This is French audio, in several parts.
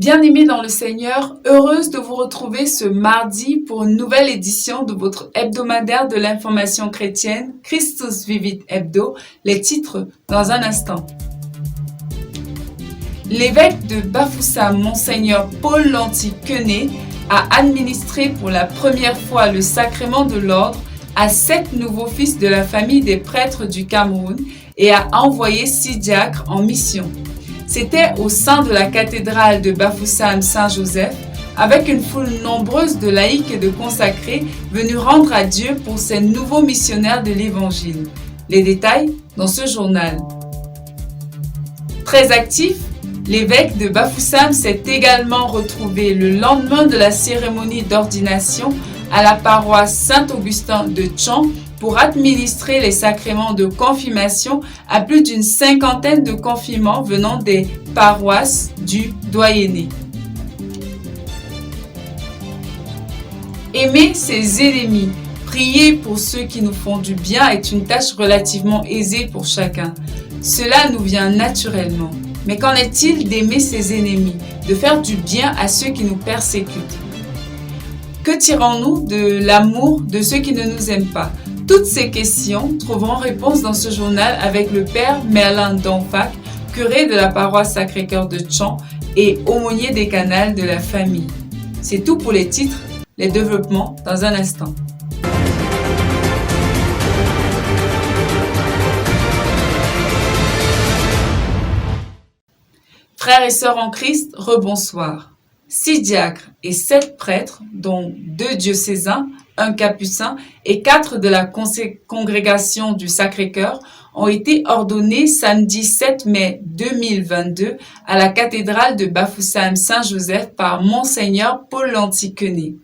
Bien-aimés dans le Seigneur, heureuse de vous retrouver ce mardi pour une nouvelle édition de votre hebdomadaire de l'information chrétienne, Christus Vivit Hebdo, les titres dans un instant. L'évêque de Bafoussam, Monseigneur Paul Lanty-Quenet, a administré pour la première fois le sacrement de l'ordre à 7 nouveaux fils de la famille des prêtres du Cameroun et a envoyé 6 diacres en mission. C'était au sein de la cathédrale de Bafoussam Saint-Joseph, avec une foule nombreuse de laïcs et de consacrés venus rendre à Dieu pour ces nouveaux missionnaires de l'Évangile. Les détails dans ce journal. Très actif, l'évêque de Bafoussam s'est également retrouvé le lendemain de la cérémonie d'ordination à la paroisse Saint-Augustin de Tchon pour administrer les sacrements de confirmation à plus d'une 50aine de confirmants venant des paroisses du doyenné. Aimer ses ennemis, prier pour ceux qui nous font du bien est une tâche relativement aisée pour chacun. Cela nous vient naturellement. Mais qu'en est-il d'aimer ses ennemis, de faire du bien à ceux qui nous persécutent? Que tirons-nous de l'amour de ceux qui ne nous aiment pas? Toutes ces questions trouveront réponse dans ce journal avec le père Merlin Donfac, curé de la paroisse Sacré-Cœur de Tchon et aumônier des canals de la famille. C'est tout pour les titres, les développements dans un instant. Frères et sœurs en Christ, rebonsoir. 6 diacres et 7 prêtres, dont 2 diocésains, 1 capucin et 4 de la congrégation du Sacré-Cœur, ont été ordonnés samedi 7 mai 2022 à la cathédrale de Bafoussam Saint-Joseph par Monseigneur Paul Lanty-Quenet.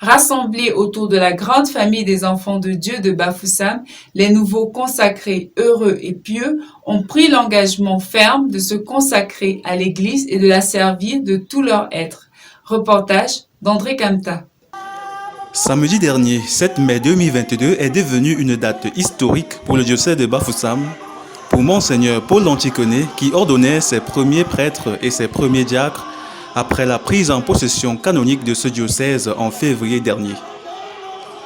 Rassemblés autour de la grande famille des enfants de Dieu de Bafoussam, les nouveaux consacrés heureux et pieux ont pris l'engagement ferme de se consacrer à l'Église et de la servir de tout leur être. Reportage d'André Camta. Samedi dernier, 7 mai 2022, est devenu une date historique pour le diocèse de Bafoussam, pour Monseigneur Paul Lanty-Quenet qui ordonnait ses premiers prêtres et ses premiers diacres après la prise en possession canonique de ce diocèse en février dernier.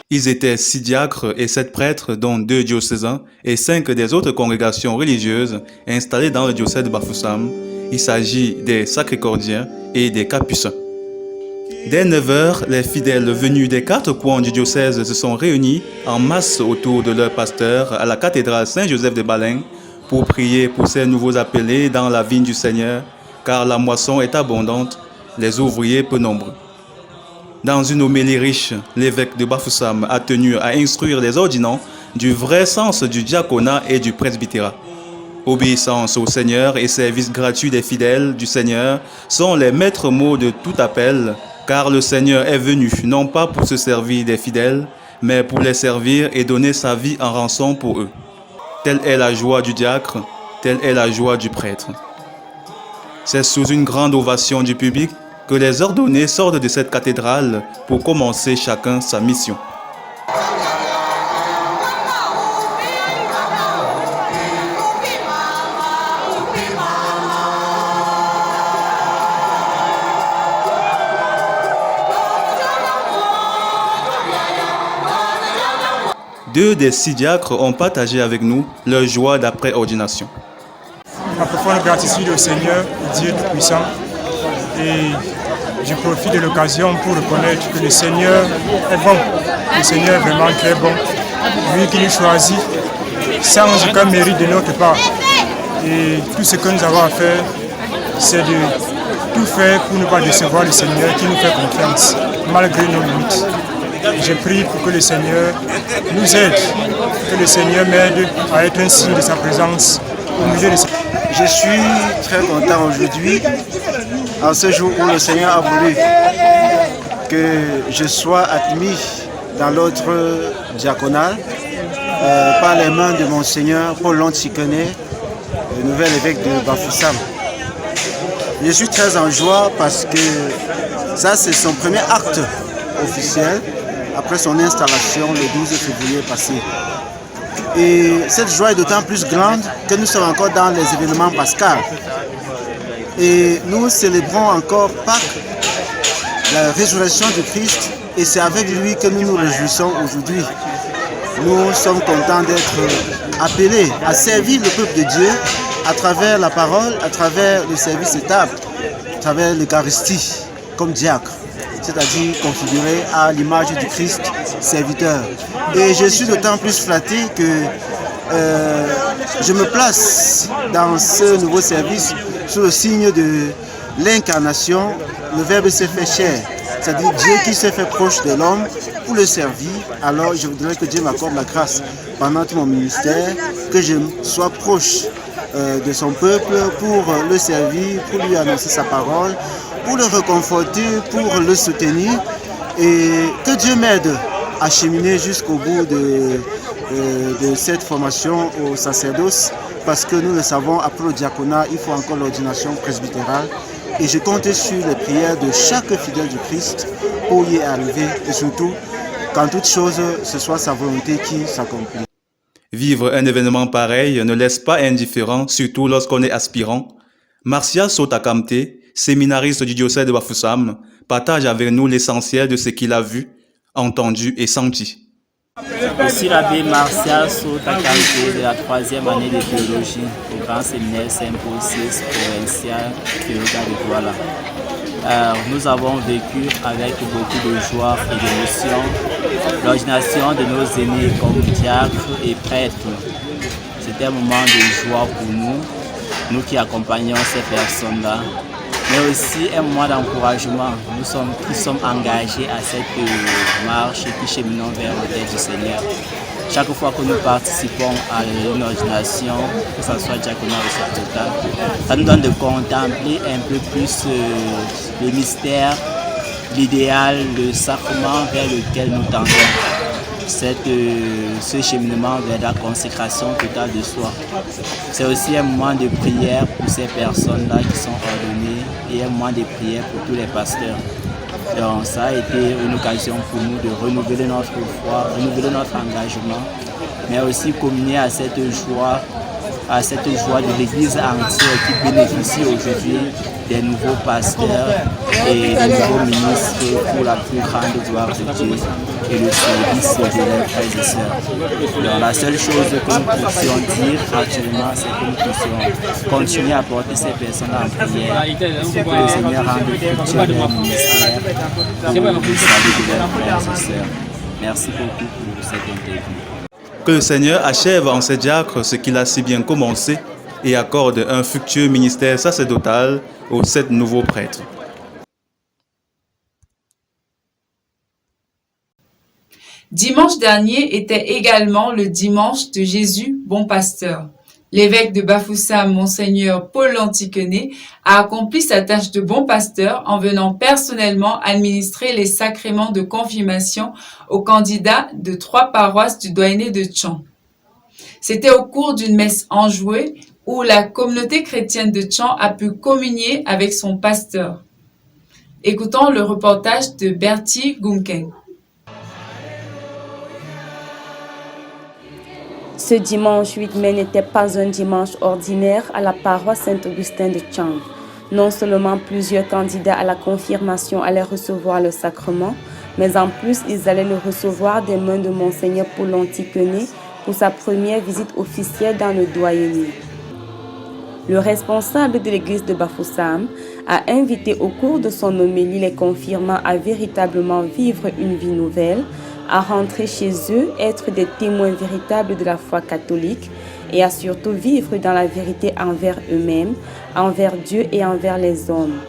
Ils étaient 6 diacres et 7 prêtres, dont 2 diocésains et 5 des autres congrégations religieuses installées dans le diocèse de Bafoussam. Il s'agit des Sacré-Cordiens et des Capucins. Dès 9h, les fidèles venus des 4 coins du diocèse se sont réunis en masse autour de leur pasteur à la cathédrale Saint-Joseph de Baleng pour prier pour ces nouveaux appelés dans la vigne du Seigneur, car la moisson est abondante, les ouvriers peu nombreux. Dans une homélie riche, l'évêque de Bafoussam a tenu à instruire les ordinants du vrai sens du diaconat et du presbytérat. Obéissance au Seigneur et service gratuit des fidèles du Seigneur sont les maîtres mots de tout appel, car le Seigneur est venu non pas pour se servir des fidèles, mais pour les servir et donner sa vie en rançon pour eux. Telle est la joie du diacre, telle est la joie du prêtre. C'est sous une grande ovation du public que les ordonnés sortent de cette cathédrale pour commencer chacun sa mission. Deux des 6 diacres ont partagé avec nous leur joie d'après ordination. Ma profonde gratitude au Seigneur, Dieu Tout-Puissant, et je profite de l'occasion pour reconnaître que le Seigneur est bon. Le Seigneur est vraiment très bon. Lui qui nous choisit sans aucun mérite de notre part. Et tout ce que nous avons à faire, c'est de tout faire pour ne pas décevoir le Seigneur qui nous fait confiance, malgré nos limites. Je prie pour que le Seigneur nous aide, que le Seigneur m'aide à être un signe de sa présence au milieu de sa... Je suis très content aujourd'hui, en ce jour où le Seigneur a voulu que je sois admis dans l'ordre diaconal par les mains de Monseigneur Paul Lanty-Quenet, le nouvel évêque de Bafoussam. Je suis très en joie parce que ça c'est son premier acte officiel après son installation le 12 février passé. Et cette joie est d'autant plus grande que nous sommes encore dans les événements pascals. Et nous célébrons encore Pâques, la résurrection du Christ, et c'est avec lui que nous nous réjouissons aujourd'hui. Nous sommes contents d'être appelés à servir le peuple de Dieu à travers la parole, à travers le service étable, à travers l'Eucharistie, comme diacre, c'est-à-dire configuré à l'image du Christ serviteur. Et je suis d'autant plus flatté que je me place dans ce nouveau service sous le signe de l'incarnation. Le Verbe s'est fait chair, c'est-à-dire Dieu qui s'est fait proche de l'homme pour le servir. Alors je voudrais que Dieu m'accorde la grâce pendant tout mon ministère, que je sois proche de son peuple pour le servir, pour lui annoncer sa parole, pour le réconforter, pour le soutenir, et que Dieu m'aide à cheminer jusqu'au bout de cette formation au sacerdoce, parce que nous le savons, après le diaconat, il faut encore l'ordination presbytérale, et je compte sur les prières de chaque fidèle du Christ pour y arriver, et surtout, qu'en toute chose, ce soit sa volonté qui s'accomplit. Vivre un événement pareil ne laisse pas indifférent, surtout lorsqu'on est aspirant. Marcia Sotakamte, séminariste du diocèse de Bafoussam, partage avec nous l'essentiel de ce qu'il a vu, entendu et senti. Je suis l'abbé Marcia Sotakamte de la 3e année de théologie au Grand Séminaire Saint-Paul-VI provincial Kyoga de Douala. Nous avons vécu avec beaucoup de joie et d'émotion l'ordination de nos aînés comme diacres et prêtres. C'était un moment de joie pour nous qui accompagnons ces personnes-là, mais aussi un moment d'encouragement. Nous qui sommes engagés à cette marche et qui cheminons vers le tête du Seigneur. Chaque fois que nous participons à une ordination, que ce soit diaconal ou sacerdotal, ça nous donne de contempler un peu plus le mystère, l'idéal, le sacrement vers lequel nous tendons. Ce cheminement vers la consécration totale de soi. C'est aussi un moment de prière pour ces personnes-là qui sont ordonnées et un moment de prière pour tous les pasteurs. Donc ça a été une occasion pour nous de renouveler notre foi, renouveler notre engagement, mais aussi communier à cette joie de l'Église entière qui bénéficie aujourd'hui des nouveaux pasteurs et des nouveaux ministres pour la plus grande gloire de Dieu et le service de leurs frères et sœurs. Donc la seule chose que nous puissions dire actuellement, c'est que nous puissions continuer à porter ces personnes en prière pour que le Seigneur rende fructueux leur ministère pour le salut de leurs frères et sœurs. Merci beaucoup pour cette interview. Que le Seigneur achève en ces diacres ce qu'il a si bien commencé et accorde un fructueux ministère sacerdotal aux 7 nouveaux prêtres. Dimanche dernier était également le dimanche de Jésus, bon pasteur. L'évêque de Bafoussam, Monseigneur Paul Lantiquenet, a accompli sa tâche de bon pasteur en venant personnellement administrer les sacrements de confirmation aux candidats de 3 paroisses du doyenné de Tchon. C'était au cours d'une messe enjouée où la communauté chrétienne de Tchon a pu communier avec son pasteur. Écoutons le reportage de Bertie Gunken. Ce dimanche 8 mai n'était pas un dimanche ordinaire à la paroisse Saint-Augustin de Tchang. Non seulement plusieurs candidats à la confirmation allaient recevoir le sacrement, mais en plus ils allaient le recevoir des mains de Monseigneur Paul Lantiquenet pour sa première visite officielle dans le doyenné. Le responsable de l'église de Bafoussam a invité au cours de son homélie les confirmants à véritablement vivre une vie nouvelle, à rentrer chez eux, être des témoins véritables de la foi catholique et à surtout vivre dans la vérité envers eux-mêmes, envers Dieu et envers les hommes.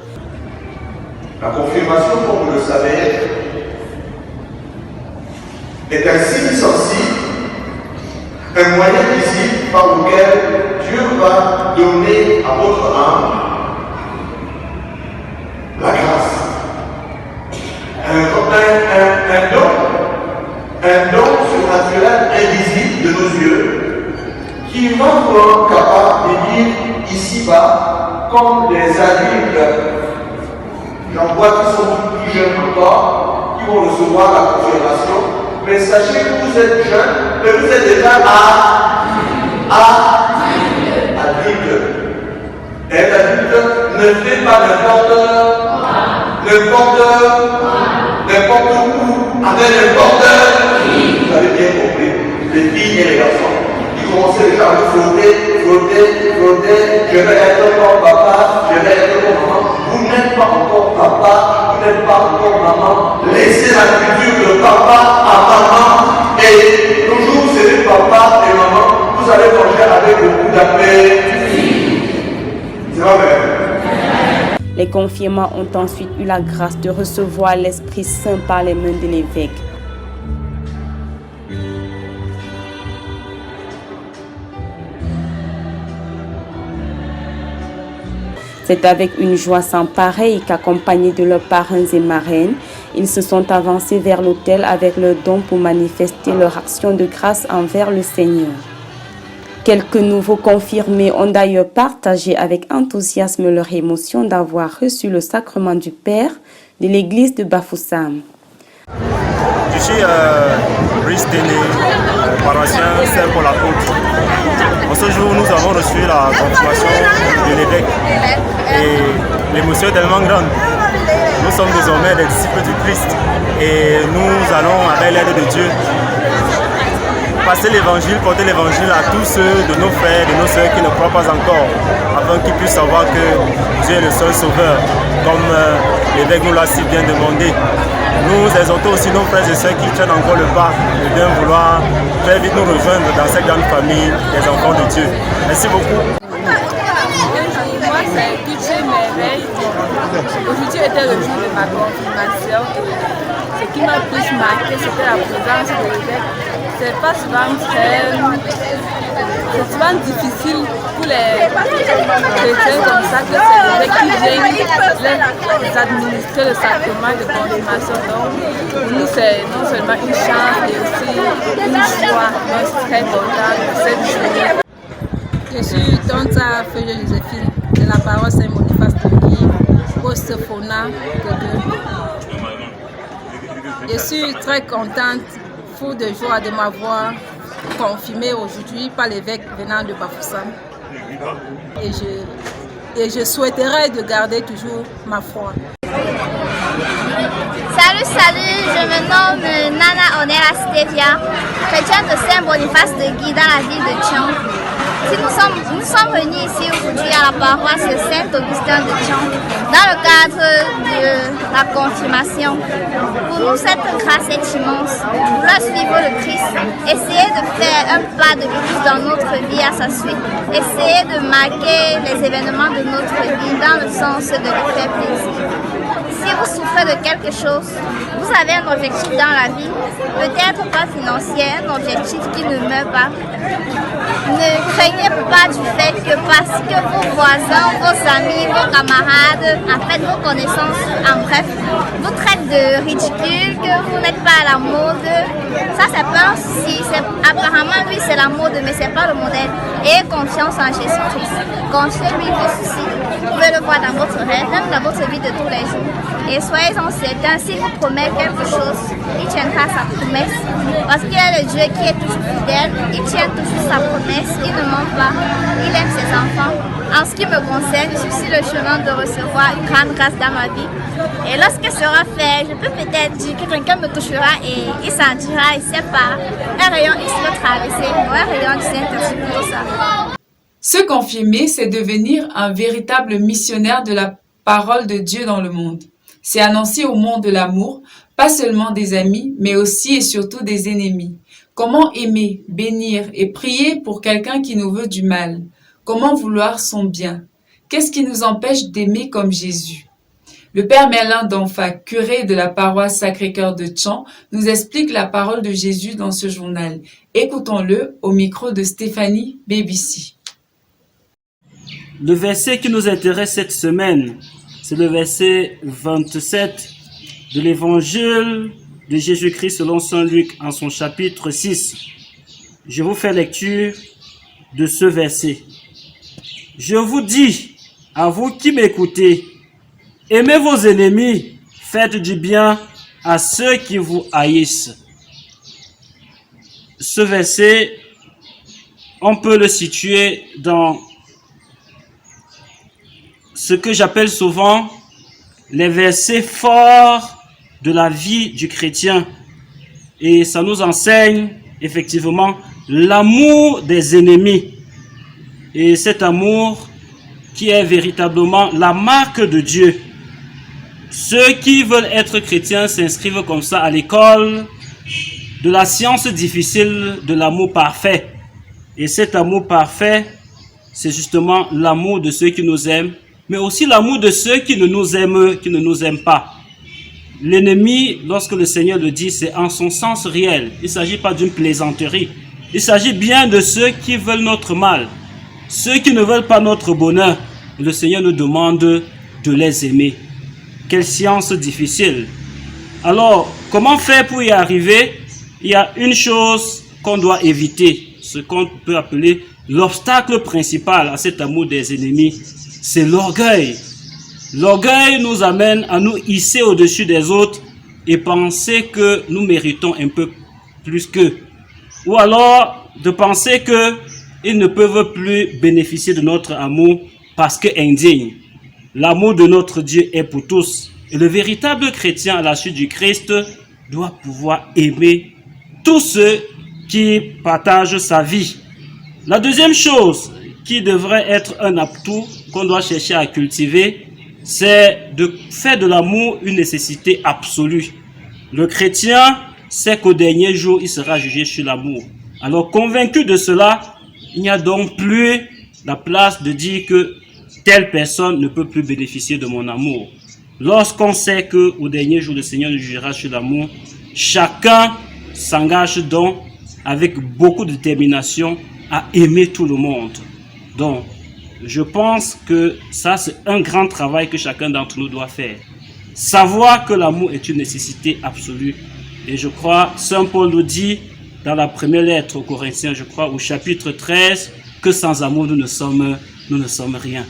La confirmation, comme vous le savez, est un signe sensible, un moyen visible par lequel Dieu va donner à votre âme la grâce, un don surnaturel invisible de nos yeux qui va vous rendre capable de vivre ici-bas comme des adultes. J'en vois qui sont plus jeunes encore, qui vont recevoir la confirmation, mais sachez que vous êtes jeunes, mais vous êtes déjà adulte. Être adulte ne fait pas n'importe où, avec n'importe qui. Vous avez bien compris, les filles et les garçons qui commençaient déjà à flotter. Je vais être comme papa, je vais être comme maman. Vous n'êtes pas encore papa, vous n'êtes pas encore maman. Laissez la culture de papa à maman et toujours vous serez papa et maman. Vous allez manger avec beaucoup d'appétit. C'est pas vrai. Les confirmants ont ensuite eu la grâce de recevoir l'Esprit Saint par les mains de l'évêque. C'est avec une joie sans pareille qu'accompagnés de leurs parrains et marraines, ils se sont avancés vers l'autel avec leurs dons pour manifester leur action de grâce envers le Seigneur. Quelques nouveaux confirmés ont d'ailleurs partagé avec enthousiasme leur émotion d'avoir reçu le sacrement du Père de l'église de Bafoussam. Je suis Brice Déné, paroissien Saint-Paul-Apôtre. En ce jour, nous avons reçu la confirmation de l'évêque et l'émotion est tellement grande. Nous sommes désormais des disciples du Christ et nous allons, avec l'aide de Dieu, passer l'évangile, porter l'évangile à tous ceux de nos frères, de nos sœurs qui ne croient pas encore, afin qu'ils puissent savoir que Dieu est le seul sauveur, comme l'évêque nous l'a si bien demandé. Nous exhortons aussi nos frères et sœurs qui tiennent encore le pas de bien vouloir très vite nous rejoindre dans cette grande famille des enfants de Dieu. Merci beaucoup. Moi, c'est Gucci Merveille. Aujourd'hui était le jour de ma confirmation. Ce qui m'a le plus marqué, c'était la présence de l'évêque. C'est pas souvent difficile pour les chrétiens comme ça que c'est l'évêque qui viennent les administrer le sacrement de confirmation. Donc, pour nous, c'est non seulement une chance, mais aussi une joie. Donc, je suis très contente de cette journée. Je suis Tonta Feuille Joséphine de la paroisse Saint-Boniface de Guy, poste Fona Gueule. Je suis très contente, fou de joie de m'avoir confirmée aujourd'hui par l'évêque venant de Bafoussam. Et je souhaiterais de garder toujours ma foi. Salut, je me nomme Nana Onera Stevia, chrétienne de Saint-Boniface de Guy dans la ville de Tchon. Nous sommes venus ici aujourd'hui à la paroisse Saint-Augustin de Tchon dans le cadre de la confirmation. Pour nous, cette grâce est immense. Vouloir suivre le Christ, essayer de faire un pas de plus dans notre vie à sa suite, essayer de marquer les événements de notre vie dans le sens de lui faire plaisir. Si vous souffrez de quelque chose, vous avez un objectif dans la vie, peut-être pas financier, un objectif qui ne meurt pas. Ne craignez pas du fait que parce que vos voisins, vos amis, vos camarades, en fait vos connaissances, en bref, vous traitent de ridicule, que vous n'êtes pas à la mode. Ça c'est pas un souci. Apparemment oui c'est la mode mais c'est pas le modèle. Ayez confiance en Jésus-Christ. Confiez-lui vos soucis. Vous pouvez le voir dans votre rêve, même dans votre vie de tous les jours. Et soyez-en certains, s'il vous promet quelque chose, il tiendra sa promesse. Parce qu'il est le Dieu qui est toujours fidèle, il tient toujours sa promesse, il ne ment pas, il aime ses enfants. En ce qui me concerne, je suis sur le chemin de recevoir une grande grâce dans ma vie. Et lorsque ce sera fait, je peux peut-être dire que quelqu'un me touchera et il sentira, il ne sait pas, un rayon X me traverser, ou un rayon du Saint-Esprit pour ça. Se confirmer, c'est devenir un véritable missionnaire de la parole de Dieu dans le monde. C'est annoncer au monde de l'amour, pas seulement des amis, mais aussi et surtout des ennemis. Comment aimer, bénir et prier pour quelqu'un qui nous veut du mal? Comment vouloir son bien? Qu'est-ce qui nous empêche d'aimer comme Jésus? Le Père Merlin Danfa, curé de la paroisse Sacré-Cœur de Tchon, nous explique la parole de Jésus dans ce journal. Écoutons-le au micro de Stéphanie Bébici. Le verset qui nous intéresse cette semaine, c'est le verset 27 de l'évangile de Jésus-Christ selon Saint Luc en son chapitre 6. Je vous fais lecture de ce verset. Je vous dis, à vous qui m'écoutez, aimez vos ennemis, faites du bien à ceux qui vous haïssent. Ce verset, on peut le situer dans ce que j'appelle souvent les versets forts de la vie du chrétien. Et ça nous enseigne effectivement l'amour des ennemis. Et cet amour qui est véritablement la marque de Dieu. Ceux qui veulent être chrétiens s'inscrivent comme ça à l'école de la science difficile de l'amour parfait. Et cet amour parfait, c'est justement l'amour de ceux qui nous aiment, mais aussi l'amour de ceux qui ne nous aiment pas. L'ennemi, lorsque le Seigneur le dit, c'est en son sens réel. Il ne s'agit pas d'une plaisanterie. Il s'agit bien de ceux qui veulent notre mal, ceux qui ne veulent pas notre bonheur. Le Seigneur nous demande de les aimer. Quelle science difficile. Alors, comment faire pour y arriver? Il y a une chose qu'on doit éviter, ce qu'on peut appeler l'obstacle principal à cet amour des ennemis, c'est l'orgueil. L'orgueil nous amène à nous hisser au-dessus des autres et penser que nous méritons un peu plus qu'eux. Ou alors de penser qu'ils ne peuvent plus bénéficier de notre amour parce qu'indignes. L'amour de notre Dieu est pour tous. Et le véritable chrétien à la suite du Christ doit pouvoir aimer tous ceux qui partagent sa vie. La deuxième chose qui devrait être un atout qu'on doit chercher à cultiver, c'est de faire de l'amour une nécessité absolue. Le chrétien sait qu'au dernier jour, il sera jugé sur l'amour. Alors, convaincu de cela, il n'y a donc plus la place de dire que telle personne ne peut plus bénéficier de mon amour. Lorsqu'on sait qu'au dernier jour, le Seigneur nous jugera sur l'amour, chacun s'engage donc avec beaucoup de détermination à aimer tout le monde. Donc, je pense que ça, c'est un grand travail que chacun d'entre nous doit faire. Savoir que l'amour est une nécessité absolue. Et je crois, Saint Paul nous dit dans la première lettre aux Corinthiens, je crois, au chapitre 13, que sans amour, nous ne sommes rien.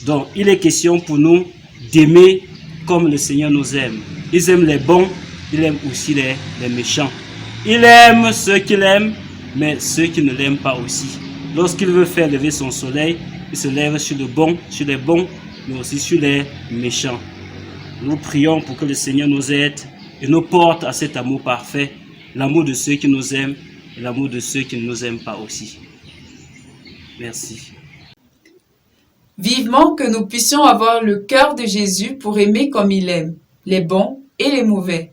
Donc, il est question pour nous d'aimer comme le Seigneur nous aime. Il aime les bons, il aime aussi les méchants. Il aime ceux qu'il aime, mais ceux qui ne l'aiment pas aussi. Lorsqu'il veut faire lever son soleil, il se lève sur les bons, mais aussi sur les méchants. Nous prions pour que le Seigneur nous aide et nous porte à cet amour parfait, l'amour de ceux qui nous aiment et l'amour de ceux qui ne nous aiment pas aussi. Merci. Vivement que nous puissions avoir le cœur de Jésus pour aimer comme il aime, les bons et les mauvais.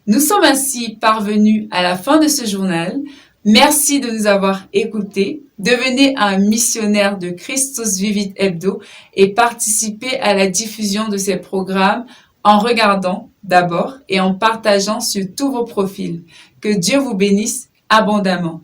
Nous sommes ainsi parvenus à la fin de ce journal. Merci de nous avoir écoutés. Devenez un missionnaire de Christus Vivit Hebdo et participez à la diffusion de ces programmes en regardant d'abord et en partageant sur tous vos profils. Que Dieu vous bénisse abondamment.